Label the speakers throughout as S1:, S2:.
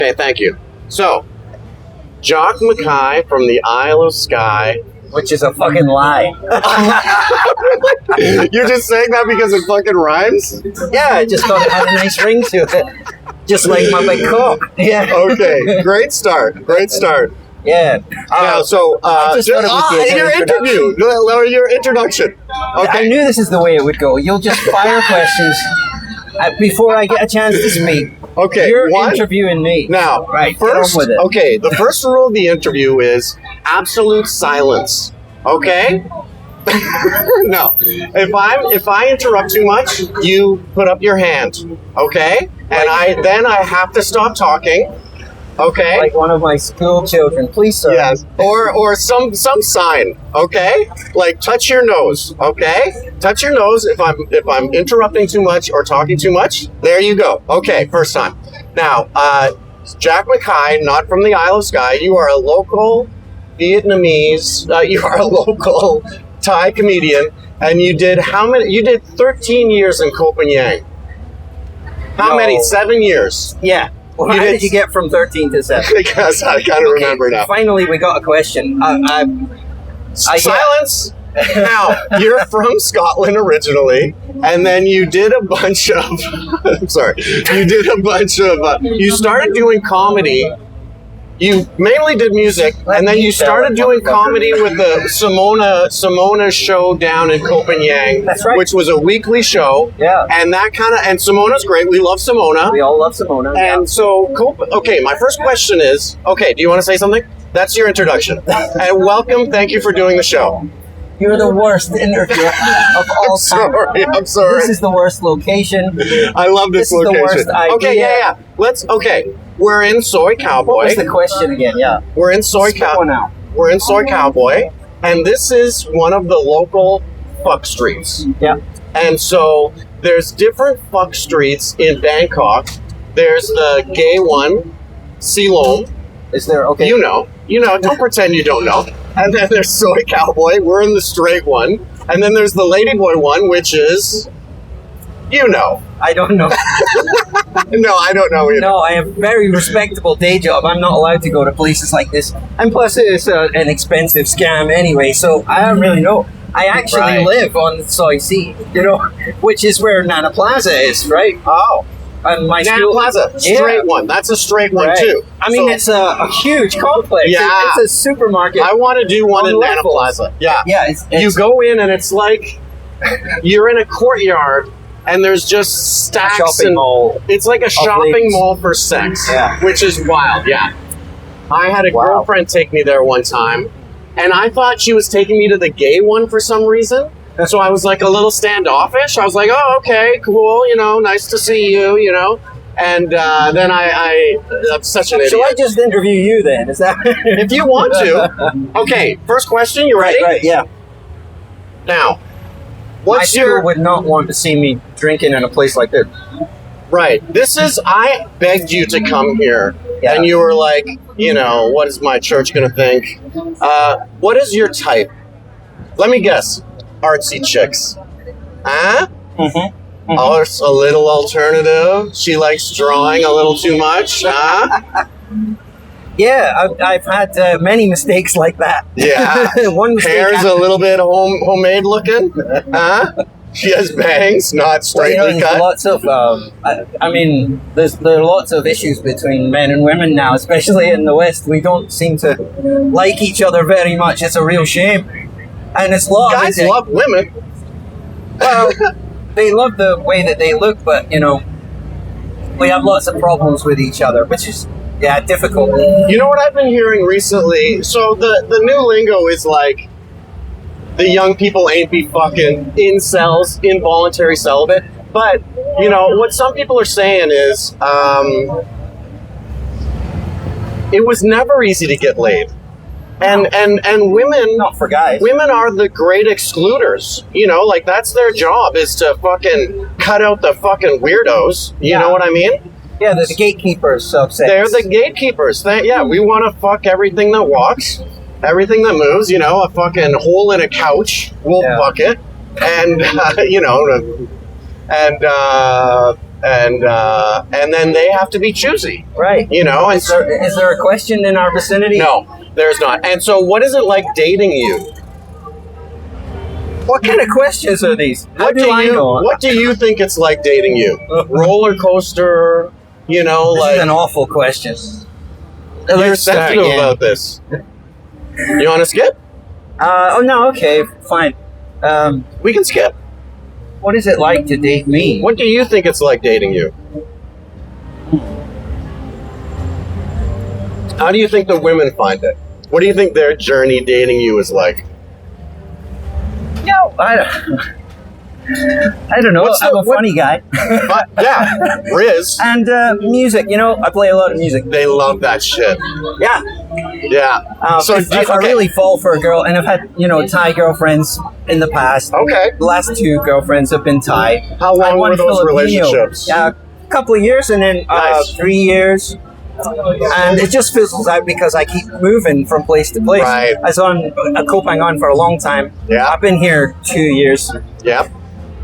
S1: Okay, thank you. So, Jock Mackay from the Isle of Skye.
S2: Which is a fucking lie.
S1: You're just saying that because it fucking rhymes?
S2: Yeah, I just thought it had a nice ring to it. Just like my big cock. Yeah.
S1: Okay, great start. Great start.
S2: Yeah.
S1: So, your interview, or your introduction. Okay.
S2: I knew this is the way it would go. You'll just fire questions before I get a chance to speak.
S1: Okay,
S2: You're interviewing me.
S1: Now,
S2: right,
S1: first,
S2: get on with it.
S1: Okay, the first rule of the interview is absolute silence. Okay? No. If I interrupt too much, you put up your hand. Okay? And I have to stop talking. Okay?
S2: Like one of my school children. Please, sir.
S1: Yes. Or some sign. Okay? Like touch your nose. Okay? Touch your nose if I'm interrupting too much or talking too much. There you go. Okay, first time. Now, Jack Mackay, not from the Isle of Skye. You are a local Vietnamese. You are a local Thai comedian, and you did how many? You did 13 years in Copenhagen. How many? 7 years.
S2: Yeah. Well, how did you get from 13 to 7?
S1: Because I kind of remember now.
S2: Finally, we got a question.
S1: Silence! Now, you're from Scotland originally, and then you did a bunch of... I'm sorry. You did a bunch of... you started doing comedy. You mainly did music, and then you started doing comedy with the Simona show down in Copenhagen.
S2: That's right.
S1: Which was a weekly show.
S2: Yeah.
S1: And that kind of... And Simona's great. We love Simona.
S2: We all love Simona.
S1: And so, okay, my first question is... Okay, do you want to say something? That's your introduction. And welcome. Thank you for doing the show.
S2: You're the worst interviewer of all time.
S1: I'm sorry.
S2: This is the worst location.
S1: I love this location.
S2: This is the worst idea.
S1: Okay, yeah. We're in Soy Cowboy.
S2: What was the question again? Yeah.
S1: We're in Soy Cowboy. We're in Soy Cowboy, and this is one of the local fuck streets.
S2: Yeah.
S1: And so there's different fuck streets in Bangkok. There's the gay one, Silom.
S2: Is there? Okay.
S1: You know. Don't pretend you don't know. And then there's Soy Cowboy. We're in the straight one. And then there's the ladyboy one, which is,
S2: I don't know.
S1: No, I don't know either.
S2: No, I have a very respectable day job. I'm not allowed to go to places like this. And plus, it's an expensive scam anyway, so I don't really know. I actually live on Soy Sea, which is where Nana Plaza is, right?
S1: Oh.
S2: And my
S1: Nana
S2: school,
S1: Plaza, straight one. That's a straight one, too.
S2: I mean, it's a huge complex.
S1: Yeah.
S2: It's a supermarket.
S1: I want to do one in Nana Plaza. Yeah.
S2: Yeah.
S1: You go in and it's like you're in a courtyard and there's just stacks.
S2: Shopping mall.
S1: It's like a shopping mall for sex, which is wild. Yeah. I had a girlfriend take me there one time, and I thought she was taking me to the gay one for some reason. So I was like a little standoffish. I was like, oh, okay, cool, nice to see you, And then I'm such an idiot.
S2: Shall I just interview you then? Is that...
S1: If you want to. Okay, first question, you ready?
S2: Right, yeah.
S1: Now,
S2: my school would not want to see me drinking in a place like this.
S1: Right. I begged you to come here, and you were like, what is my church going to think? What is your type? Let me guess. Artsy chicks. Huh? Mm-hmm. Oh, it's a little alternative. She likes drawing a little too much, huh?
S2: Yeah, I've had many mistakes like that.
S1: Yeah.
S2: One mistake.
S1: Hair's a little bit homemade looking, huh? She has bangs, not straightly cut.
S2: Lots of, there are lots of issues between men and women now, especially in the West. We don't seem to like each other very much. It's a real shame. And it's love.
S1: Guys love women.
S2: Well, they love the way that they look, but, we have lots of problems with each other, which is, difficult.
S1: You know what I've been hearing recently? So the new lingo is like, the young people ain't be fucking incels, involuntary celibate. But, what some people are saying is, it was never easy to get laid. And women,
S2: not for guys.
S1: Women are the great excluders. That's their job, is to fucking cut out the fucking weirdos. You know what I mean?
S2: Yeah, they're the gatekeepers of sex.
S1: They're the gatekeepers. We want to fuck everything that walks, everything that moves. A fucking hole in a couch, we'll fuck it. And and then they have to be choosy,
S2: Right.
S1: you know. And
S2: Is there a question in our vicinity?
S1: no, there's not. And so, what is it like dating you?
S2: What kind of questions are these? How do I know?
S1: What do you think it's like dating you? Roller coaster, you know,
S2: This
S1: like
S2: is an awful question.
S1: you're
S2: Let's start
S1: sensitive
S2: again.
S1: about this. You want to skip?
S2: Oh no, okay, fine.
S1: We can skip.
S2: What is it like to date me?
S1: What do you think it's like dating you? How do you think the women find it? What do you think their journey dating you is like?
S2: No, I don't know. I'm a funny guy.
S1: But yeah, Riz,
S2: And music, you know, I play a lot of music.
S1: they love that shit.
S2: Yeah.
S1: Yeah.
S2: So if I really fall for a girl, and I've had, you know, Thai girlfriends in the past.
S1: Okay.
S2: The last 2 girlfriends have been Thai.
S1: How long
S2: One
S1: were those
S2: Filipino.
S1: relationships?
S2: Yeah, a couple of years, and then
S1: Nice.
S2: 3 years. And it just fizzles out because I keep moving from place to place.
S1: Right.
S2: I was on Koh Phangan for a long time.
S1: Yeah.
S2: I've been here 2 years.
S1: Yep.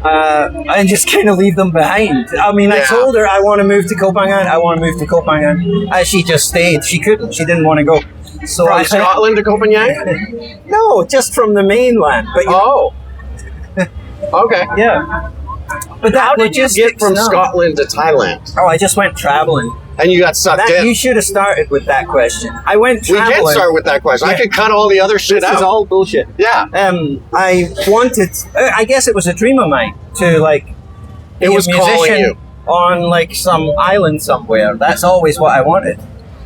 S2: And just kind of leave them behind. I mean, I
S1: Yeah.
S2: told her I want to move to Koh Phangan. I want to move to Koh Phangan. She just stayed. She couldn't. She didn't want to go. So
S1: From
S2: I
S1: Scotland to Copenhagen?
S2: No, just from the mainland. But
S1: Oh. Okay.
S2: yeah. But
S1: How
S2: that
S1: did you get from
S2: Scotland?
S1: Scotland to Thailand?
S2: Oh, I just went traveling.
S1: And you got sucked in?
S2: You should have started with that question. I went
S1: We
S2: traveling.
S1: can start with that question. I
S2: Yeah.
S1: could cut all the other shit
S2: This is
S1: out.
S2: all bullshit.
S1: Yeah.
S2: I wanted. I guess it was a dream of mine to like.
S1: It
S2: be
S1: was
S2: a
S1: calling
S2: musician
S1: you.
S2: on like some island somewhere. That's always what I wanted,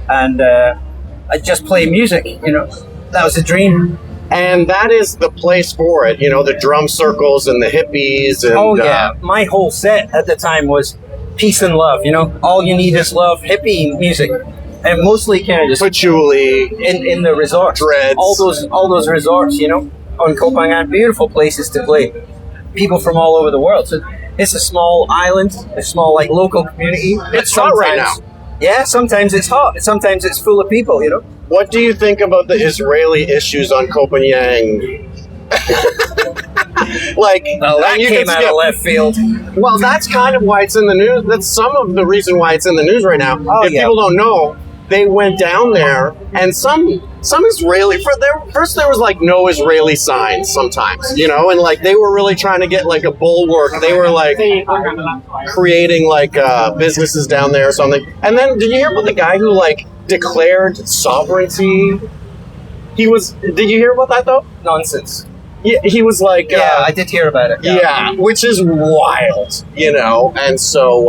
S2: and I just play music. You know, that was a dream.
S1: And that is the place for it. You know, the drum circles and the hippies. And,
S2: Oh yeah, my whole set at the time was peace and love. You know, all you need is love. Hippie music, and mostly kind of just
S1: patchouli.
S2: in the resorts.
S1: Dreads.
S2: All those resorts. You know, on Koh Phangan, beautiful places to play. People from all over the world. So it's a small island, a small like local community.
S1: It's hot right now.
S2: Yeah, sometimes it's hot. Sometimes it's full of people. You know.
S1: What do you think about the Israeli issues on Copenhagen? Like,
S2: Well, that
S1: and you
S2: came
S1: can
S2: out
S1: skip-
S2: of left field.
S1: Well, that's kind of why it's in the news. That's some of the reason why it's in the news right now.
S2: Oh,
S1: if
S2: yeah.
S1: people don't know, they went down there, and some Israeli. First, there was like no Israeli signs sometimes, you know, and like they were really trying to get like a bulwark. They were like creating like businesses down there or something. And then, did you hear about the guy who like declared sovereignty? Did you hear about that though?
S2: Nonsense.
S1: Yeah, he was like,
S2: Yeah, I did hear about it.
S1: yeah, which is wild, you know, and so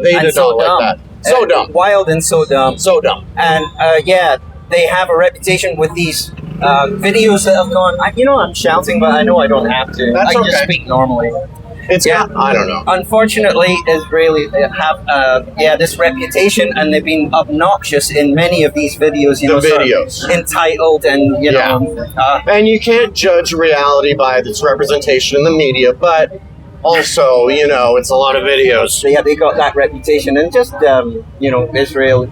S1: they
S2: And
S1: did
S2: so
S1: not like
S2: dumb.
S1: that. So dumb.
S2: Wild and so dumb.
S1: So dumb.
S2: And yeah, they have a reputation with these videos that have gone. I'm shouting, but I know I don't have to.
S1: That's
S2: I can just
S1: okay.
S2: speak normally.
S1: It's
S2: Yeah.
S1: I don't know.
S2: Unfortunately, Israeli have this reputation, and they've been obnoxious in many of these videos. You
S1: The
S2: know, sort of
S1: videos.
S2: entitled, and you know,
S1: And you can't judge reality by its representation in the media, but also, you know, it's a lot of videos.
S2: they got that reputation, and just Israel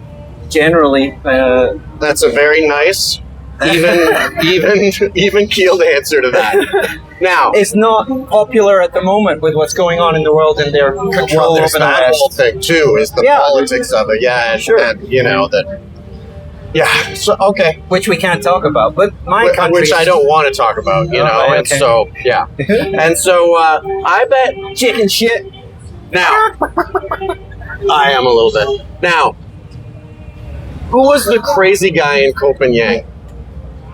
S2: generally.
S1: That's a very nice, even keeled answer to that. Now,
S2: It's not popular at the moment with what's going on in the world and their control
S1: there's
S2: over the
S1: that whole
S2: West.
S1: thing too, is the
S2: Yeah.
S1: politics of it. Yeah, and,
S2: Sure.
S1: and you know that. Yeah. So okay.
S2: Which we can't talk about. But my country,
S1: Which I don't want to talk about, you
S2: Oh,
S1: know,
S2: right,
S1: and
S2: okay.
S1: so yeah, and so I bet chicken shit. Now, I am a little bit. Now, who was the crazy guy in Copenhagen?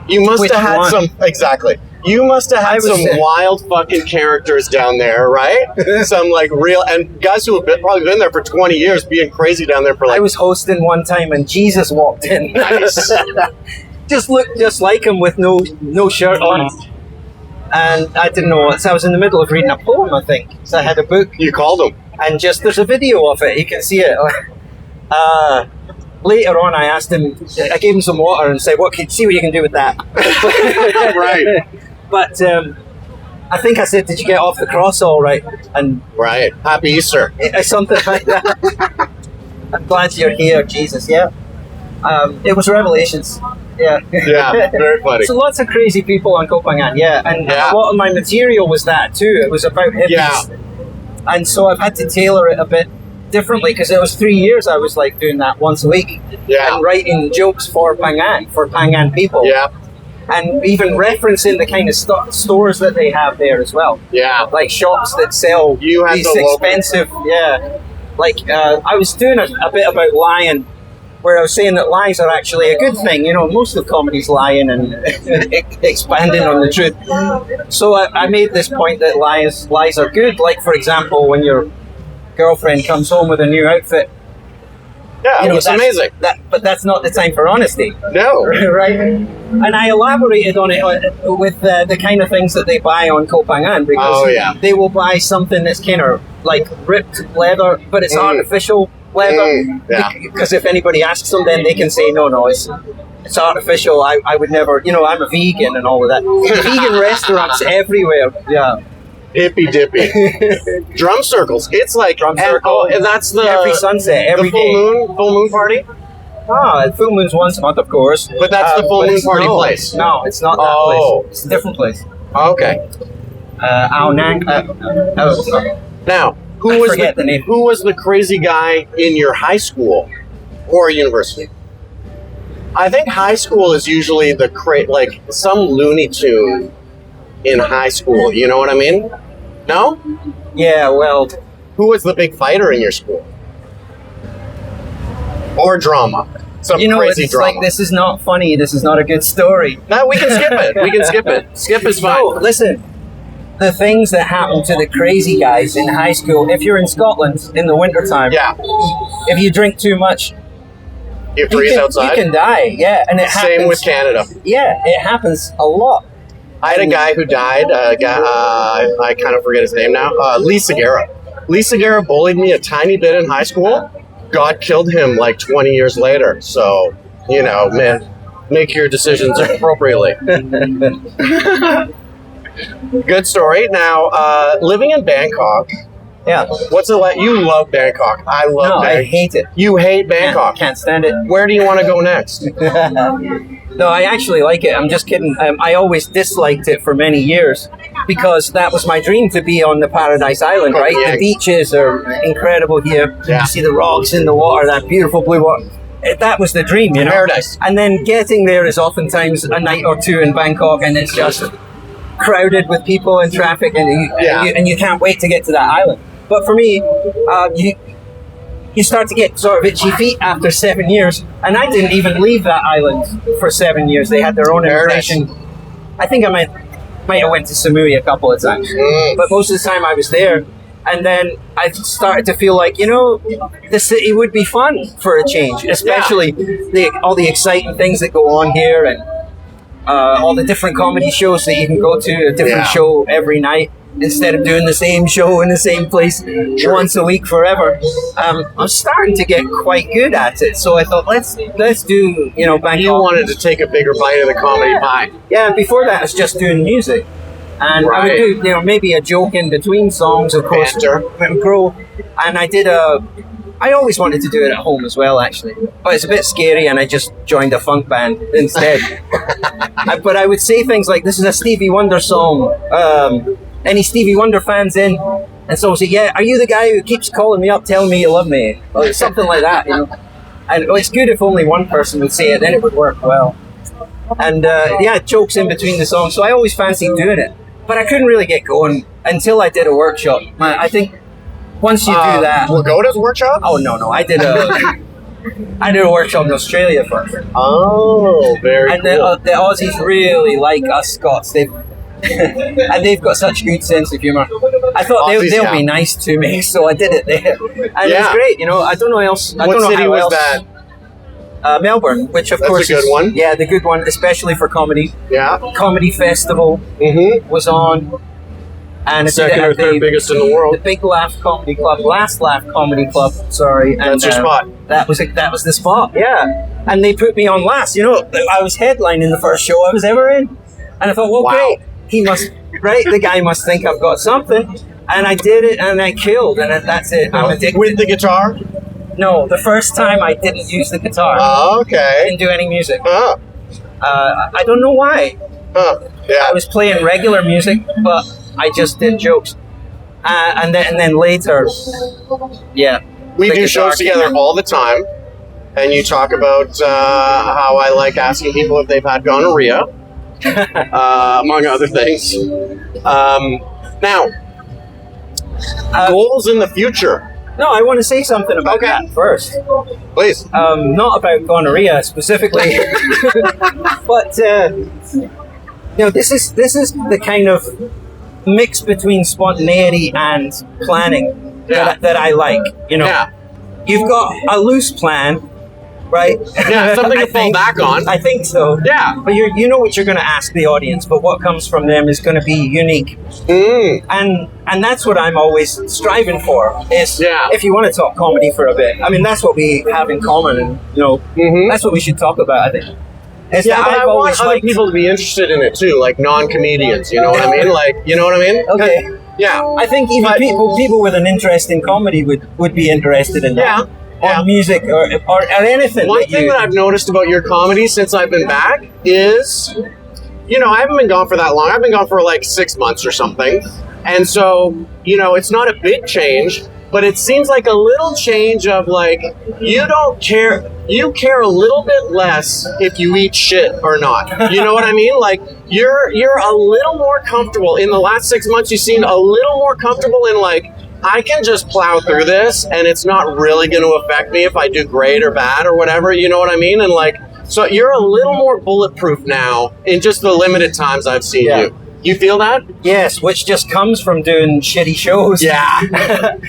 S1: You must
S2: Which
S1: have had
S2: one?
S1: some exactly. You must have
S2: I
S1: had
S2: was,
S1: some wild fucking characters down there, right? Some like real and guys who have probably been there for 20 years, being crazy down there for like.
S2: I was hosting one time and Jesus walked in.
S1: Nice.
S2: Just looked just like him with no shirt on. And I didn't know what. So I was in the middle of reading a poem, I think. So I had a book,
S1: You called him.
S2: and there's a video of it. You can see it. Later on, I asked him. I gave him some water and said, see what you can do with that."
S1: Right.
S2: But I think I said, "Did you get off the cross all right?" And
S1: Right. Happy Easter.
S2: something like that. I'm glad you're here, Jesus. Yeah. It was Revelations. Yeah.
S1: Yeah. Very funny.
S2: So lots of crazy people on Koh Phangan. Yeah. And
S1: Yeah.
S2: a lot of my material was that too. It was about hippies.
S1: Yeah.
S2: And so I've had to tailor it a bit differently because it was 3 years I was like doing that once a week
S1: Yeah.
S2: and writing jokes for Pangan people.
S1: Yeah.
S2: And even referencing the kind of stores that they have there as well.
S1: Yeah.
S2: Like shops that sell
S1: You had
S2: these
S1: the local-
S2: expensive, Like I was doing a bit about lying, where I was saying that lies are actually a good thing. You know, most of comedy's lying and expanding on the truth. So I made this point that lies are good. Like, for example, when your girlfriend comes home with a new outfit,
S1: Yeah,
S2: you know,
S1: it's
S2: that's-
S1: amazing.
S2: But that's not the time for honesty.
S1: No.
S2: Right, and I elaborated on it with the kind of things that they buy on Kopangan because
S1: Oh, yeah.
S2: they will buy something that's kind of like ripped leather, but it's artificial leather.
S1: Yeah.
S2: Because if anybody asks them, then they can say no, it's artificial. I would never, you know, I'm a vegan and all of that. Vegan restaurants everywhere. Yeah,
S1: Hippy dippy. Drum circles. It's like
S2: Drum circle.
S1: and that's the
S2: every sunset, every
S1: the
S2: day.
S1: full moon party.
S2: Full moon's once a month, of course.
S1: But that's the full
S2: but
S1: moon
S2: it's-
S1: party
S2: no,
S1: place.
S2: No, it's not that
S1: Oh.
S2: place. It's a different place.
S1: Okay.
S2: Ao Nang.
S1: Now,
S2: I
S1: who
S2: forget the name.
S1: Who was the crazy guy in your high school or university? I think high school is usually like some Looney Tune in high school. You know what I mean? No?
S2: Yeah, well,
S1: Who was the big fighter in your school? Or drama? Some
S2: you know,
S1: crazy
S2: it's
S1: drama.
S2: like this is not funny. This is not a good story.
S1: No, we can skip it. We can skip it. Skip is fine.
S2: No, listen. The things that happen to the crazy guys in high school, if you're in Scotland in the wintertime,
S1: Yeah.
S2: if you drink too much,
S1: You freeze outside.
S2: you can die. Yeah, and it happens.
S1: Same with Canada.
S2: Yeah, it happens a lot.
S1: I had a guy who died. I kind of forget his name now. Lee Segura. Lee Segura bullied me a tiny bit in high school. God killed him like 20 years later. So, you know, man, make your decisions appropriately. Good story. Now, living in Bangkok,
S2: Yeah.
S1: what's it like? You love Bangkok. I love
S2: No, I
S1: Bangkok.
S2: hate it.
S1: You hate Bangkok.
S2: Can't stand it.
S1: Where do you want to go next?
S2: No, I actually like it. I'm just kidding. I always disliked it for many years because that was my dream to be on the Paradise Island, right?
S1: Yeah.
S2: The beaches are incredible here.
S1: Yeah.
S2: You see the rocks in the water, that beautiful blue water. That was the dream, you know?
S1: Paradise.
S2: And then getting there is oftentimes a night or two in Bangkok and it's just crowded with people and traffic and you can't wait to get to that island. But for me, you start to get sort of itchy feet after 7 years. And I didn't even leave that island for 7 years. They had their own immigration. I think I might have went to Samui a couple of times. But most of the time I was there. And then I started to feel like, you know, the city would be fun for a change, especially all the exciting things that go on here and all the different comedy shows that you can go to, a different show every night. Instead of doing the same show in the same place once a week forever, I'm starting to get quite good at it. So I thought, let's do, you know, Bangkok.
S1: You wanted to take a bigger bite of the comedy pie.
S2: Yeah, before that, I was just doing music. And I would do, you know, maybe a joke in between songs, of course.
S1: Banter.
S2: And grow. And I always wanted to do it at home as well, actually. But it's a bit scary, and I just joined a funk band instead. But I would say things like, this is a Stevie Wonder song. Any Stevie Wonder fans in? And so I say, yeah, are you the guy who keeps calling me up telling me you love me? Or something like that, you know. And it's good if only one person would say it, then it would work well. And jokes in between the songs. So I always fancied doing it. But I couldn't really get going until I did a workshop. I think once you do that...
S1: Lagoda's workshop?
S2: Oh, no. I did a workshop in Australia first.
S1: Oh, very
S2: And
S1: cool.
S2: the Aussies really like us Scots. And they've got such good sense of humour. I thought
S1: Aussies,
S2: they'll be nice to me, so I did it there. And it was great, you know. I don't know else. I
S1: What
S2: don't know
S1: city
S2: how
S1: was
S2: else.
S1: that?
S2: Melbourne, which of
S1: That's
S2: course
S1: a good
S2: is,
S1: one.
S2: Yeah, the good one, especially for comedy.
S1: Yeah.
S2: Comedy Festival
S1: Mm-hmm.
S2: was on, and it's
S1: Second or third biggest in the
S2: The
S1: world.
S2: Big Laugh Comedy Club, Last Laugh Comedy Club. Sorry, and,
S1: That's your spot.
S2: That was the spot. Yeah, and they put me on last. You know, I was headlining the first show I was ever in, and I thought, well,
S1: Wow.
S2: great. He must, right? The guy must think I've got something, and I did it, and I killed, and that's it. I'm addicted.
S1: With the guitar?
S2: No, the first time I didn't use the guitar.
S1: Oh,
S2: I
S1: okay.
S2: didn't do any music.
S1: Oh,
S2: I don't know why.
S1: yeah.
S2: I was playing regular music, but I just did jokes. And then later, yeah,
S1: We do shows together all the time, and you talk about how I like asking people if they've had gonorrhea, among other things. Now, goals in the future.
S2: No, I want to say something about that first.
S1: Please.
S2: Not about gonorrhea specifically, but this is the kind of mix between spontaneity and planning that I like. You've got a loose plan, right?
S1: Yeah, something to fall back on.
S2: I think so.
S1: Yeah.
S2: But you know what you're going to ask the audience, but what comes from them is going to be unique. And that's what I'm always striving for, is if you want to talk comedy for a bit. I mean, that's what we have in common, and, that's what we should talk about, I think.
S1: But I want other people to be interested in it, too, like non-comedians, you know what I mean? Like, you know what I mean?
S2: Okay.
S1: Yeah.
S2: I think even people with an interest in comedy would be interested in that. Or music or anything.
S1: One thing that I've noticed about your comedy since I've been back is, I haven't been gone for that long. I've been gone for like 6 months or something. And so, it's not a big change, but it seems like a little change of like, you don't care, you care a little bit less if you eat shit or not. You know what I mean? Like, you're a little more comfortable. In the last 6 months, you seem a little more comfortable in like, I can just plow through this and it's not really going to affect me if I do great or bad or whatever, you know what I mean? And like, so you're a little more bulletproof now in just the limited times I've seen you. You feel that?
S2: Yes, which just comes from doing shitty shows.
S1: Yeah.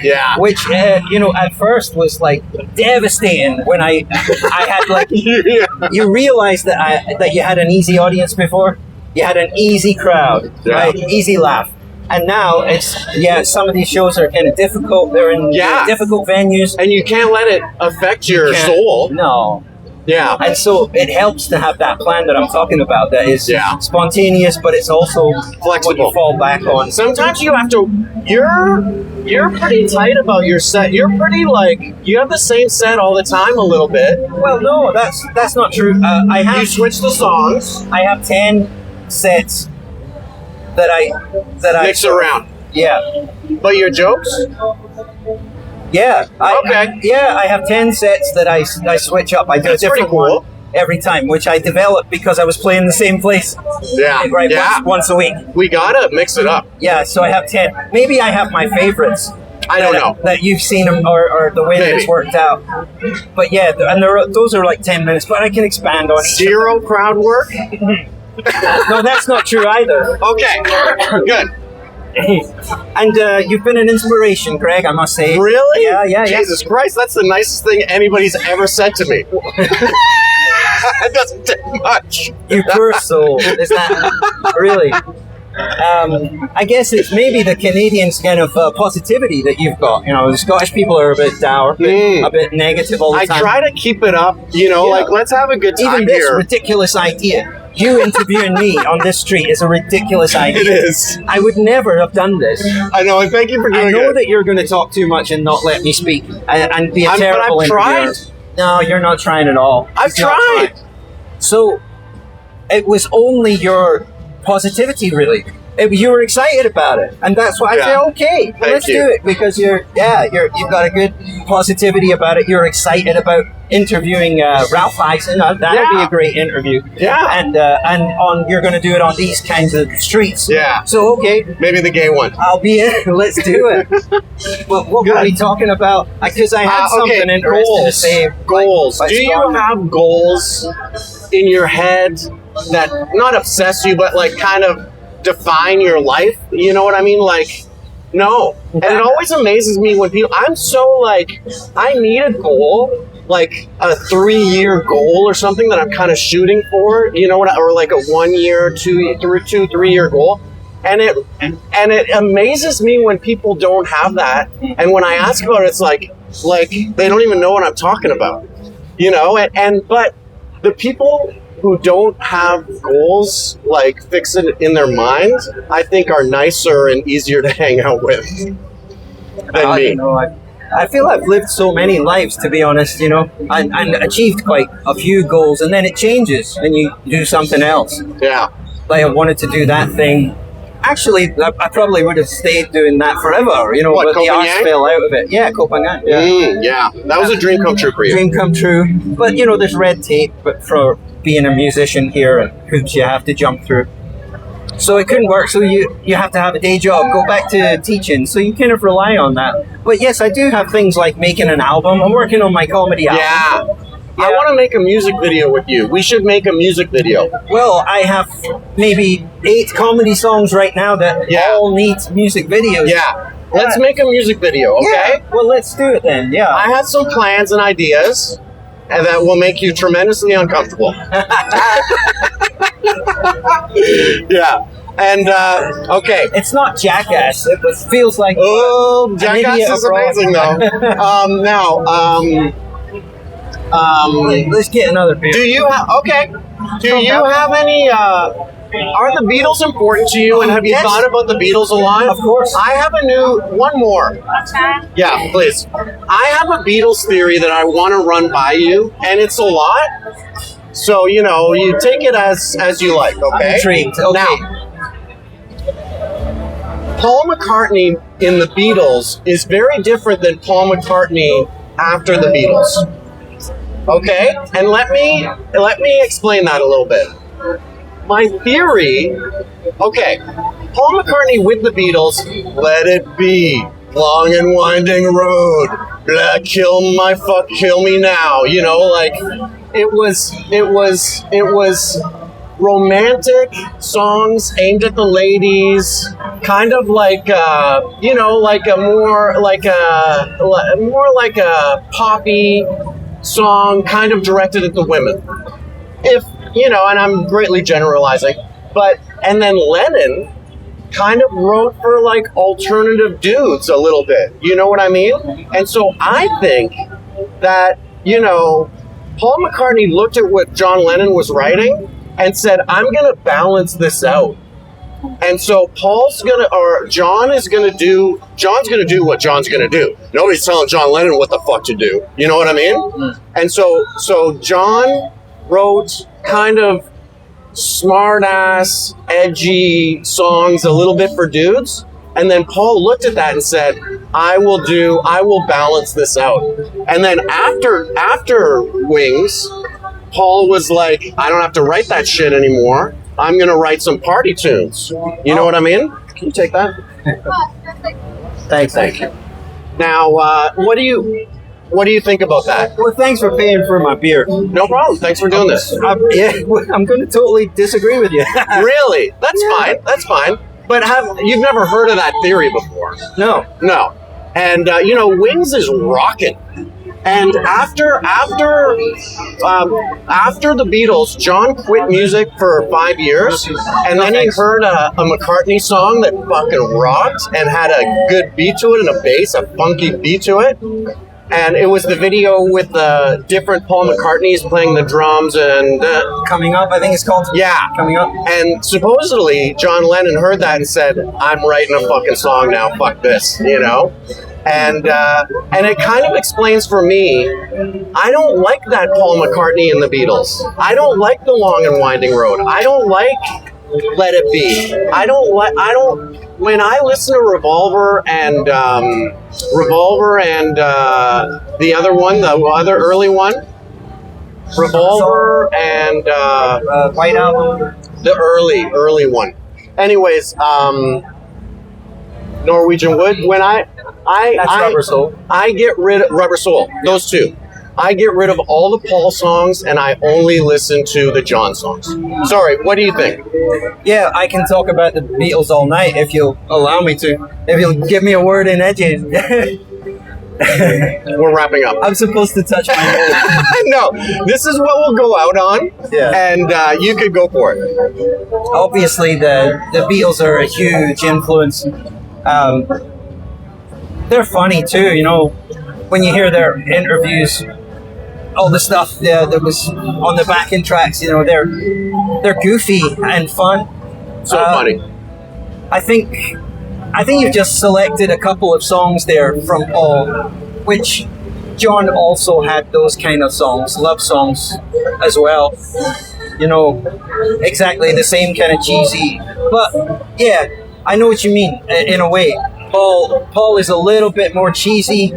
S1: Yeah.
S2: Which, at first was like devastating when I had like, you realize that you had an easy audience before. You had an easy crowd, right? Easy laugh. And now it's, some of these shows are kind of difficult. They're in difficult venues.
S1: And you can't let it affect your soul.
S2: No.
S1: Yeah.
S2: And so it helps to have that plan that I'm talking about that is spontaneous, but it's also flexible. What you fall back on.
S1: Sometimes you have to, you're pretty tight about your set. You're pretty like, you have the same set all the time a little bit.
S2: Well, no, that's not true.
S1: You switch the songs.
S2: I have 10 sets that I
S1: mix around.
S2: Yeah.
S1: But your jokes?
S2: Yeah. I have 10 sets that I switch up. I do a different one every time, which I developed because I was playing the same place. Once a week.
S1: We gotta mix it up.
S2: Yeah, so I have 10. Maybe I have my favorites.
S1: I don't know.
S2: That you've seen them or the way that it's worked out. But yeah, and those are like 10 minutes, but I can expand on each.
S1: Zero crowd work?
S2: No, that's not true either.
S1: Okay, good.
S2: And you've been an inspiration, Greg, I must say.
S1: Really?
S2: Yeah.
S1: Jesus Christ, that's the nicest thing anybody's ever said to me. It doesn't take much.
S2: You poor soul. Is that really? I guess it's maybe the Canadian kind of positivity that you've got. The Scottish people are a bit dour, a bit negative all the time.
S1: I try to keep it up, like let's have a good time.
S2: Even this ridiculous idea. You interviewing me on this street is a ridiculous idea.
S1: It is.
S2: I would never have done this.
S1: I know, and thank you for doing it.
S2: I know that you're going to talk too much and not let me speak and be a terrible
S1: interviewer. Tried.
S2: No, you're not trying at all.
S1: I've tried.
S2: So, it was only your positivity, really. You were excited about it, and that's why I say, okay, let's do it, because you've got a good positivity about it. You're excited about interviewing Ralph Eisen. That would be a great interview.
S1: Yeah,
S2: and you're going to do it on these kinds of streets.
S1: Yeah.
S2: So okay,
S1: maybe the gay one.
S2: I'll be in. Let's do it. But what were we talking about? Because I had something interesting to say.
S1: Goals. Do you have goals in your head that not obsess you, but like kind of define your life? You know what I mean? Like, no. And it always amazes me when people, I'm so like, I need a goal, like a 3-year goal or something that I'm kind of shooting for, or like a 1 year, 3 year goal. And it amazes me when people don't have that. And when I ask about it, it's like they don't even know what I'm talking about, but the people who don't have goals like fixed in their minds, I think are nicer and easier to hang out with than me.
S2: I feel I've lived so many lives, to be honest, and achieved quite a few goals, and then it changes and you do something else.
S1: Yeah.
S2: Like I wanted to do that thing, Actually, I probably would have stayed doing that forever, you know,
S1: What,
S2: but the arts
S1: Copenhagen?
S2: fell out of it. Yeah, Copenhagen. Yeah.
S1: Yeah, that was a dream come true for you.
S2: Dream come true. But, you know, there's red tape for being a musician here and hoops you have to jump through. So it couldn't work. So you have to have a day job, go back to teaching. So you kind of rely on that. But yes, I do have things like making an album. I'm working on my comedy album.
S1: Yeah. I want to make a music video with you. We should make a music video.
S2: Well, I have maybe 8 comedy songs right now that all need music videos.
S1: Yeah. Let's make a music video, okay?
S2: Yeah. Well, let's do it then. Yeah.
S1: I have some plans and ideas, and that will make you tremendously uncomfortable. Yeah. And, okay.
S2: It's not Jackass. It feels like...
S1: Oh, Jackass is amazing, though.
S2: Let's get another beer.
S1: Do you have... Okay. Do you have any... Are the Beatles important to you, and have you thought about the Beatles a lot?
S2: Of course.
S1: I have one more. Yeah, please. I have a Beatles theory that I want to run by you, and it's a lot. So, you know, you take it as you like, okay?
S2: I'm intrigued. Okay.
S1: Now, Paul McCartney in the Beatles is very different than Paul McCartney after the Beatles. Okay? And let me explain that a little bit. My theory, okay, Paul McCartney with the Beatles, let it be, long and winding road, blah, kill me now, you know, like, it was romantic songs aimed at the ladies, kind of like, you know, like a more like a poppy song, kind of directed at the women. If, you know, and I'm greatly generalizing, and then Lennon kind of wrote for like alternative dudes a little bit, you know what I mean? And so I think that, you know, Paul McCartney looked at what John Lennon was writing and said, I'm going to balance this out. And so John's going to do what John's going to do. Nobody's telling John Lennon what the fuck to do. You know what I mean? And so John wrote kind of smart-ass, edgy songs a little bit for dudes. And then Paul looked at that and said, I will balance this out. And then after Wings, Paul was like, I don't have to write that shit anymore. I'm going to write some party tunes. You know what I mean? Can you take that? Thank you. Now, what do you think about that?
S2: Well, thanks for paying for my beer.
S1: No problem. Thanks for doing this.
S2: I'm going to totally disagree with you.
S1: Really? That's fine. That's fine. But you've never heard of that theory before?
S2: No.
S1: And you know, Wings is rocking. And after the Beatles, John quit music for 5 years, and then he heard a McCartney song that fucking rocked and had a good beat to it and a bass, a funky beat to it. And it was the video with the different Paul McCartneys playing the drums and...
S2: Coming Up, I think it's called.
S1: Yeah.
S2: Coming Up.
S1: And supposedly, John Lennon heard that and said, I'm writing a fucking song now, fuck this, you know? And it kind of explains for me, I don't like that Paul McCartney in the Beatles. I don't like The Long and Winding Road. I don't like Let It Be. When I listen to Revolver and the other one, the other early one, Revolver and
S2: White Album,
S1: the early one. Anyways, Norwegian Wood. When I
S2: Rubber Soul.
S1: I get rid of Rubber Soul. Those two. I get rid of all the Paul songs and I only listen to the John songs. Sorry, what do you think?
S2: Yeah, I can talk about the Beatles all night if you'll allow me to. If you'll give me a word in edges.
S1: We're wrapping up.
S2: I'm supposed to touch my nose.
S1: No, this is what we'll go out on.
S2: Yeah.
S1: And you could go for it.
S2: Obviously, the Beatles are a huge influence. They're funny too, you know. When you hear their interviews, all the stuff that was on the backing tracks, you know, they're goofy and fun.
S1: So funny.
S2: I think you've just selected a couple of songs there from Paul, which John also had those kind of songs, love songs as well. You know, exactly the same kind of cheesy. But yeah, I know what you mean in a way. Paul is a little bit more cheesy,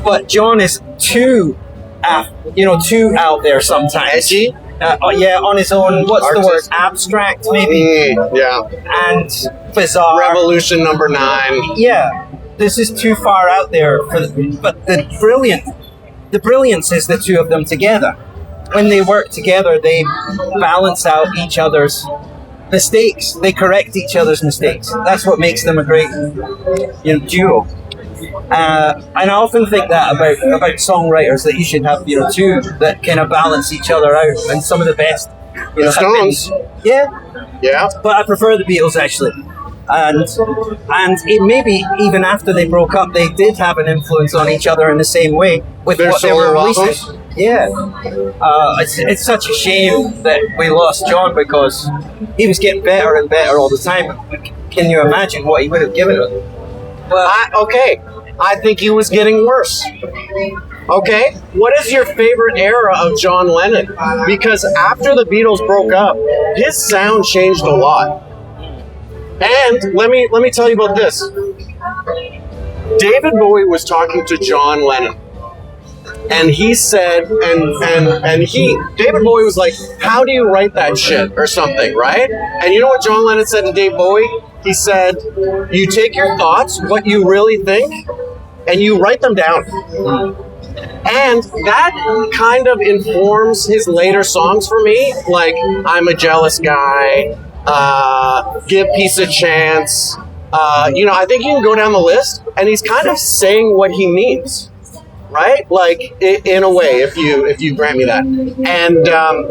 S2: but John is too out there sometimes.
S1: Edgy?
S2: Yeah, on his own. What's the word?
S1: Artist.
S2: Abstract, maybe.
S1: Yeah.
S2: And bizarre.
S1: Revolution number 9.
S2: Yeah, this is too far out there but the brilliance is the two of them together. When they work together, they balance out each other's mistakes. They correct each other's mistakes. That's what makes them a great duo. And I often think that about songwriters, that you should have two that kind of balance each other out. And some of the best
S1: Stones. Yeah.
S2: But I prefer the Beatles actually. And it maybe even after they broke up, they did have an influence on each other in the same way with
S1: Their
S2: what they were
S1: solo
S2: releasing.
S1: albums?
S2: Yeah, it's such a shame that we lost John, because he was getting better and better all the time. Can you imagine what he would have given us? Well,
S1: I think he was getting worse. Okay, what is your favorite era of John Lennon? Because after the Beatles broke up, his sound changed a lot. And let me tell you about this. David Bowie was talking to John Lennon, and he said, David Bowie was like, "How do you write that shit?" or something, right? And you know what John Lennon said to Dave Bowie? He said, "You take your thoughts, what you really think, and you write them down." And that kind of informs his later songs for me, like "I'm a Jealous Guy," "Give Peace a Chance." I think you can go down the list, and he's kind of saying what he means, right? Like in a way, if you grant me that. And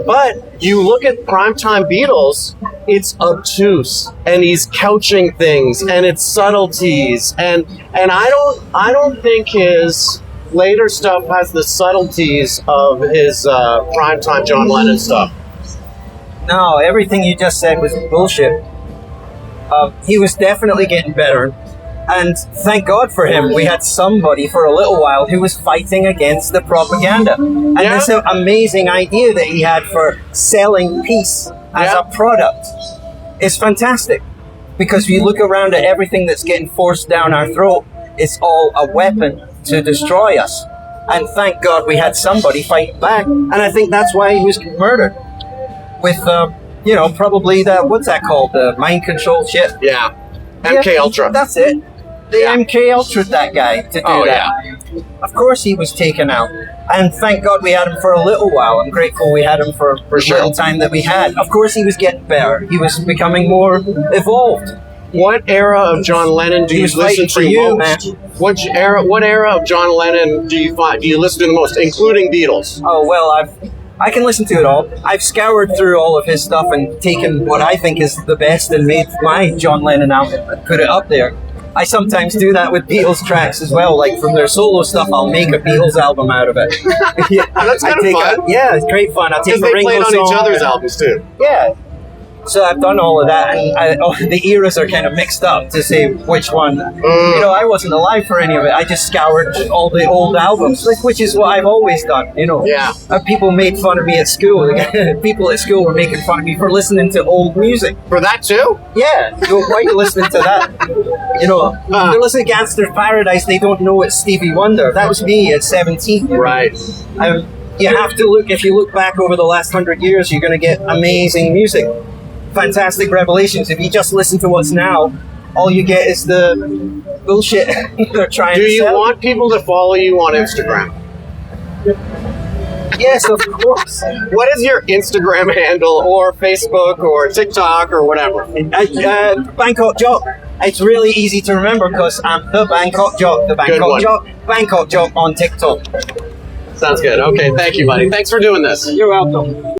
S1: but you look at primetime Beatles, it's obtuse, and he's couching things, and it's subtleties, and I don't think his later stuff has the subtleties of his primetime John Lennon stuff.
S2: No, everything you just said was bullshit. He was definitely getting better. And thank God for him. We had somebody for a little while who was fighting against the propaganda. And this amazing idea that he had for selling peace as a product is fantastic. Because if you look around at everything that's getting forced down our throat, it's all a weapon to destroy us. And thank God we had somebody fighting back. And I think that's why he was murdered. With, probably what's that called? The mind control shit?
S1: Yeah. MK Ultra.
S2: That's it. They MK Ultra'd that guy to do that. Yeah. Of course he was taken out. And thank God we had him for a little while. I'm grateful we had him for the little time that we had. Of course he was getting better. He was becoming more evolved.
S1: What era of John Lennon do you listen to most? What era of John Lennon do you listen to the most, including Beatles?
S2: Oh, well, I can listen to it all. I've scoured through all of his stuff and taken what I think is the best and made my John Lennon album and put it up there. I sometimes do that with Beatles tracks as well. Like from their solo stuff, I'll make a Beatles album out of it.
S1: That's kind of fun.
S2: It's great fun. I'll take a
S1: they
S2: Ringo
S1: played on
S2: song
S1: each other's albums too.
S2: Yeah. So I've done all of that, and the eras are kind of mixed up to say which one. I wasn't alive for any of it. I just scoured all the old albums, which is what I've always done.
S1: Yeah.
S2: People made fun of me at school. People at school were making fun of me for listening to old music.
S1: For that too?
S2: Yeah. Why are you listening to that? They're listening to Gangster's Paradise. They don't know it's Stevie Wonder. That was me at 17.
S1: Right.
S2: You have to look. If you look back over the last 100 years, you're going to get amazing music. Fantastic revelations. If you just listen to what's now, all you get is the bullshit they're trying to sell. Do
S1: you want people to follow you on Instagram?
S2: Yes, of course.
S1: What is your Instagram handle or Facebook or TikTok or whatever?
S2: Bangkok Jock. It's really easy to remember because I'm the Bangkok Jock. The Bangkok Jock. Bangkok Jock on TikTok.
S1: Sounds good. Okay, thank you, buddy. Thanks for doing this.
S2: You're welcome.